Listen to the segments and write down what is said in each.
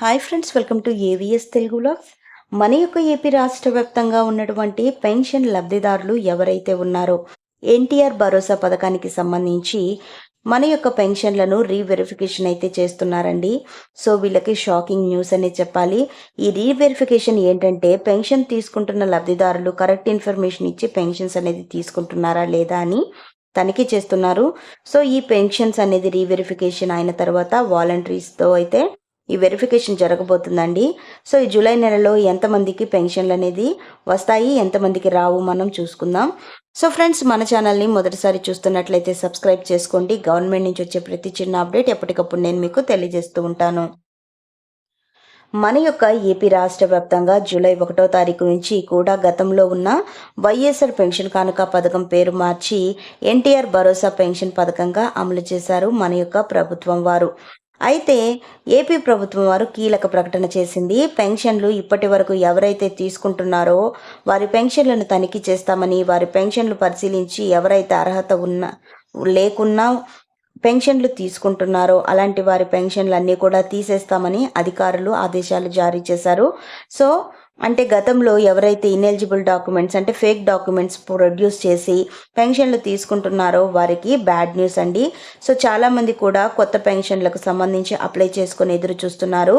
Hi friends, welcome to AVS Telugu vlogs. మన యొక్క AP రాష్ట్ర వ్యాప్తంగా ఉన్నటువంటి పెన్షన్ లబ్ధిదారులు ఎవరైతే ఉన్నారో ఎన్టీఆర్ భరోసా పథకానికి సంబంధించి మన యొక్క పెన్షన్లను రీవెరిఫికేషన్ అయితే చేస్తున్నారండి. సో వీళ్ళకి షాకింగ్ న్యూస్ అనేది చెప్పాలి. ఈ రీవెరిఫికేషన్ ఏంటంటే పెన్షన్ తీసుకుంటున్న లబ్ధిదారులు కరెక్ట్ ఇన్ఫర్మేషన్ ఇచ్చి పెన్షన్స్ అనేది తీసుకుంటున్నారా లేదా అని తనిఖీ చేస్తున్నారు. సో ఈ పెన్షన్స్ అనేది రీవెరిఫికేషన్ అయిన తర్వాత వాలంటీర్స్తో అయితే ఈ వెరిఫికేషన్ జరగబోతుందండి. సో ఈ జూలై నెలలో ఎంతమందికి పెన్షన్లు అనేది వస్తాయి, ఎంతమందికి రావు మనం చూసుకుందాం. సో ఫ్రెండ్స్, మన ఛానల్ని మొదటిసారి చూస్తున్నట్లయితే సబ్స్క్రైబ్ చేసుకోండి. గవర్నమెంట్ నుంచి వచ్చే ప్రతి చిన్న అప్డేట్ ఎప్పటికప్పుడు నేను మీకు తెలియజేస్తూ ఉంటాను. మన యొక్క ఏపీ రాష్ట్ర వ్యాప్తంగా జూలై 1వ తారీఖు నుంచి కూడా గతంలో ఉన్న వైఎస్ఆర్ పెన్షన్ కానుక పథకం పేరు మార్చి ఎన్టీఆర్ భరోసా పెన్షన్ పథకంగా అమలు చేశారు మన యొక్క ప్రభుత్వం వారు. అయితే ఏపీ ప్రభుత్వం వారు కీలక ప్రకటన చేసింది. పెన్షన్లు ఇప్పటి వరకు ఎవరైతే తీసుకుంటున్నారో వారి పెన్షన్లను తనిఖీ చేస్తామని, వారి పెన్షన్లు పరిశీలించి ఎవరైతే అర్హత లేకున్నా పెన్షన్లు తీసుకుంటున్నారో అలాంటి వారి పెన్షన్లు కూడా తీసేస్తామని అధికారులు ఆదేశాలు జారీ చేశారు. సో అంటే గతంలో ఎవరైతే ఇనెలిజిబుల్ డాక్యుమెంట్స్ అంటే ఫేక్ డాక్యుమెంట్స్ ప్రొడ్యూస్ చేసి పెన్షన్లు తీసుకుంటున్నారో వారికి బ్యాడ్ న్యూస్ అండి. సో చాలామంది కూడా కొత్త పెన్షన్లకు సంబంధించి అప్లై చేసుకొని ఎదురు చూస్తున్నారు.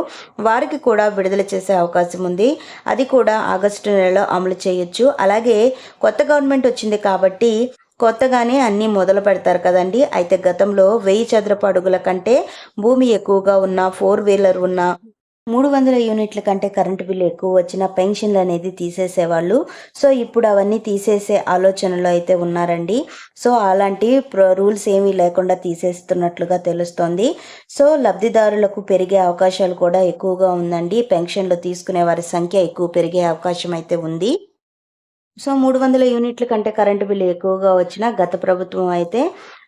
వారికి కూడా విడుదల చేసే అవకాశం ఉంది. అది కూడా ఆగస్టు నెలలో అమలు చేయొచ్చు. అలాగే కొత్త గవర్నమెంట్ వచ్చింది కాబట్టి కొత్తగానే అన్నీ మొదలు పెడతారు కదండి. అయితే గతంలో 1000 చదరపు అడుగుల కంటే భూమి ఎక్కువగా ఉన్న, 4 వీలర్ ఉన్న, 300 యూనిట్ల కంటే కరెంటు బిల్లు ఎక్కువ వచ్చిన పెన్షన్లు అనేది తీసేసేవాళ్ళు. సో ఇప్పుడు అవన్నీ తీసేసే ఆలోచనలో అయితే ఉన్నారండి. సో అలాంటి రూల్స్ ఏమీ లేకుండా తీసేస్తున్నట్లుగా తెలుస్తోంది. సో లబ్ధిదారులకు పెరిగే అవకాశాలు కూడా ఎక్కువగా ఉందండి. పెన్షన్లు తీసుకునే వారి సంఖ్య ఎక్కువ పెరిగే అవకాశం అయితే ఉంది. సో 300 యూనిట్ల కంటే కరెంటు బిల్లు ఎక్కువగా వచ్చినా గత ప్రభుత్వం అయితే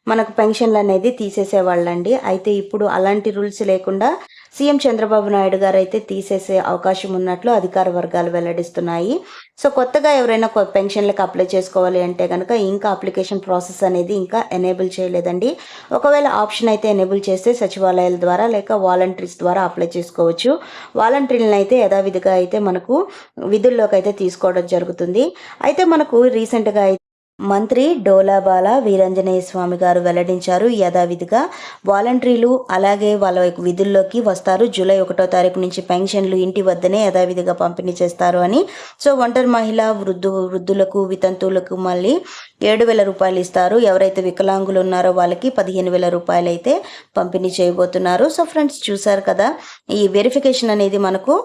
మనకు పెన్షన్లు అనేది తీసేసేవాళ్ళండి. అయితే ఇప్పుడు అలాంటి రూల్స్ లేకుండా సీఎం చంద్రబాబు నాయుడు గారు అయితే తీసేసే అవకాశం ఉన్నట్లు అధికార వర్గాలు వెల్లడిస్తున్నాయి. సో కొత్తగా ఎవరైనా పెన్షన్లకు అప్లై చేసుకోవాలి అంటే కనుక ఇంకా అప్లికేషన్ ప్రాసెస్ అనేది ఇంకా ఎనేబుల్ చేయలేదండి. ఒకవేళ ఆప్షన్ అయితే ఎనేబుల్ చేస్తే సచివాలయాల ద్వారా లేక వాలంటీర్స్ ద్వారా అప్లై చేసుకోవచ్చు. వాలంటీర్లను అయితే యథావిధిగా అయితే మనకు విధుల్లోకి అయితే తీసుకోవడం జరుగుతుంది. అయితే మనకు రీసెంట్గా మంత్రి డోలాబాల వీరాంజనేయ స్వామి గారు వెల్లడించారు. యథావిధిగా వాలంటీర్లు అలాగే వాళ్ళ విధుల్లోకి వస్తారు. జూలై 1వ తారీఖు నుంచి పెన్షన్లు ఇంటి వద్దనే యథావిధిగా పంపిణీ చేస్తారు అని. సో ఒంటరి మహిళ, వృద్ధులకు, వితంతువులకు మళ్ళీ 7,000 రూపాయలు ఇస్తారు. ఎవరైతే వికలాంగులు ఉన్నారో వాళ్ళకి 15,000 రూపాయలు అయితే పంపిణీ చేయబోతున్నారు. సో ఫ్రెండ్స్, చూసారు కదా, ఈ వెరిఫికేషన్ అనేది మనకు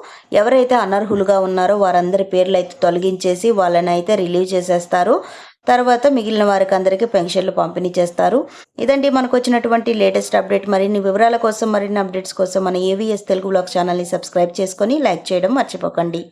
ఎవరైతే అనర్హులుగా ఉన్నారో వారందరి పేర్లు అయితే తొలగించేసి వాళ్ళని అయితే రిలీవ్ చేసేస్తారు. తర్వాత మిగిలిన వారికి అందరికీ పెన్షన్లు పంపిణీ చేస్తారు. ఇదండి మనకు వచ్చినటువంటి లేటెస్ట్ అప్డేట్. మరిన్ని వివరాల కోసం, మరిన్ని అప్డేట్స్ కోసం మన ఏవిఎస్ తెలుగు వ్లాగ్స్ ఛానల్ని సబ్స్క్రైబ్ చేసుకొని లైక్ చేయడం మర్చిపోకండి.